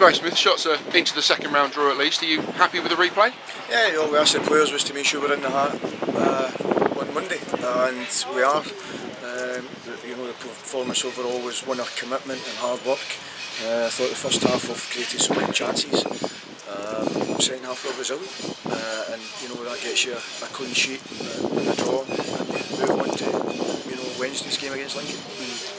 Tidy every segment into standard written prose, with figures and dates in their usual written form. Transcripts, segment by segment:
Gray Smith, shots are into the second round draw at least. Are you happy with the replay? Yeah, all we asked the players was to make sure we're in the hat on Monday, and we are. The performance overall was one of commitment and hard work. I thought the first half we've created so many chances. Second half we're resilient, and that gets you a clean sheet and a draw, and you move on to Wednesday's game against Lincoln.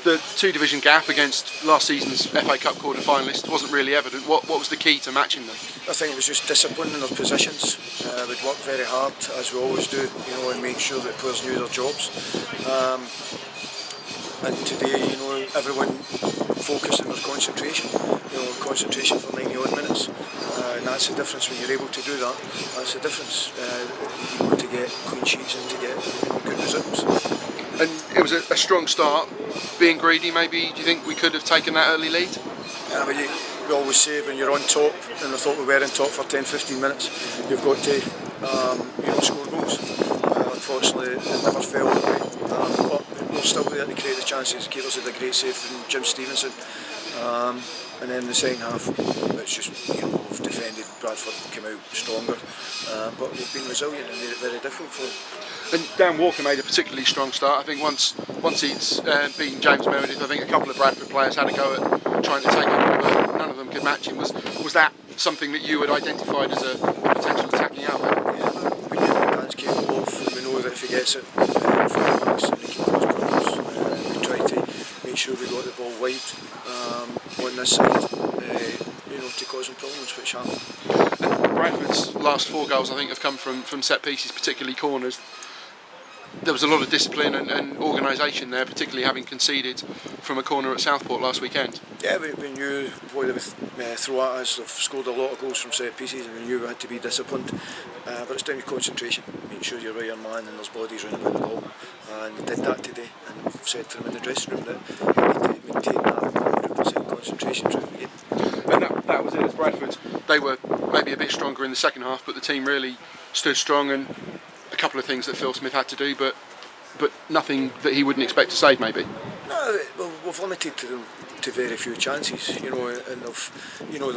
The two-division gap against last season's FA Cup quarter-finalists wasn't really evident. What was the key to matching them? I think it was just discipline in their positions. We'd work very hard, as we always do, and make sure that players knew their jobs. And today, everyone focused on their concentration. Concentration for 90 odd minutes, and that's the difference when you're able to do that. That's the difference. To get clean sheets and to get good results. And it was a strong start. Being greedy, maybe, do you think we could have taken that early lead? Yeah, but we always say when you're on top, and I thought we were on top for 10-15 minutes, you've got to score goals. Unfortunately, it never fell that way. But we're still there to create the chances. Keepers had a great save from Jim Stevenson. And then the second half, it's just, we've defended. Bradford came out stronger, but we've been resilient and made it very difficult for them. And Dan Walker made a particularly strong start. I think once he'd beaten James Meredith, I think a couple of Bradford players had a go at trying to take him, but none of them could match him. Was that something that you had identified as a potential attacking outlet? Yeah, we know what Dan's capable of, and we know that if he gets it from marks, then he can cause problems. We try to make sure we got the ball wide on this side, to cause them problems, which happened. And Bradford's last 4 goals, I think, have come from set pieces, particularly corners. There was a lot of discipline and organisation there, particularly having conceded from a corner at Southport last weekend. Yeah, we knew what they would throw at us. They've scored a lot of goals from set pieces, and we knew we had to be disciplined. But it's down to concentration, making sure you're right your man and there's bodies round about the ball. And we did that today, and we've said to them in the dressing room that we need to maintain that 100% concentration throughout the game. And that was it as Bradford. They were maybe a bit stronger in the second half, but the team really stood strong, and a couple of things that Phil Smith had to do, but nothing that he wouldn't expect to save, maybe. No, well, we've limited them to very few chances, and they've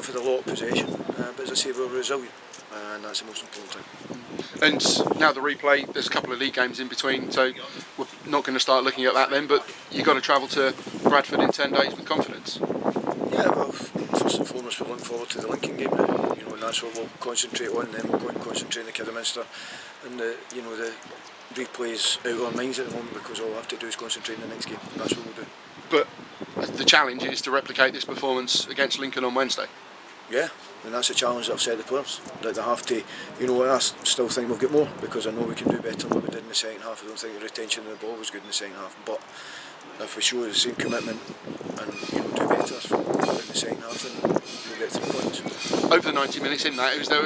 had a lot of possession, but as I say, we're resilient, and that's the most important thing. And now the replay, there's a couple of league games in between, so we're not going to start looking at that then, but you've got to travel to Bradford in 10 days with confidence. Yeah, well, first and foremost we're looking forward to the Lincoln game now, and that's what we'll concentrate on. Then we'll go and concentrate on the Kidderminster, and the replay's out of our minds at the moment, because all we'll have to do is concentrate on the next game. That's what we'll do. But the challenge is to replicate this performance against Lincoln on Wednesday. Yeah, and that's the challenge that I've said to the players, that they have to, I still think we've got more, because I know we can do better than what we did in the second half. I don't think the retention of the ball was good in the second half, but if we show the same commitment and do better in the second half, then we'll get 3 points. Over the 90 minutes in that, is there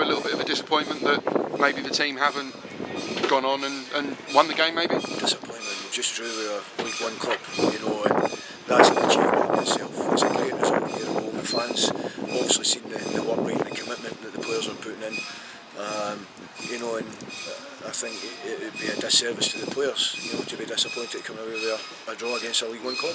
a little bit of a disappointment that maybe the team haven't gone on and won the game, maybe? Disappointment. We've just drew with a League One club, and that's an achievement in itself. It's a great result here at home. The fans obviously seen the work rate and the commitment that the players are putting in. And I think it would be a disservice to the players, to be disappointed coming away with a draw against a League One club.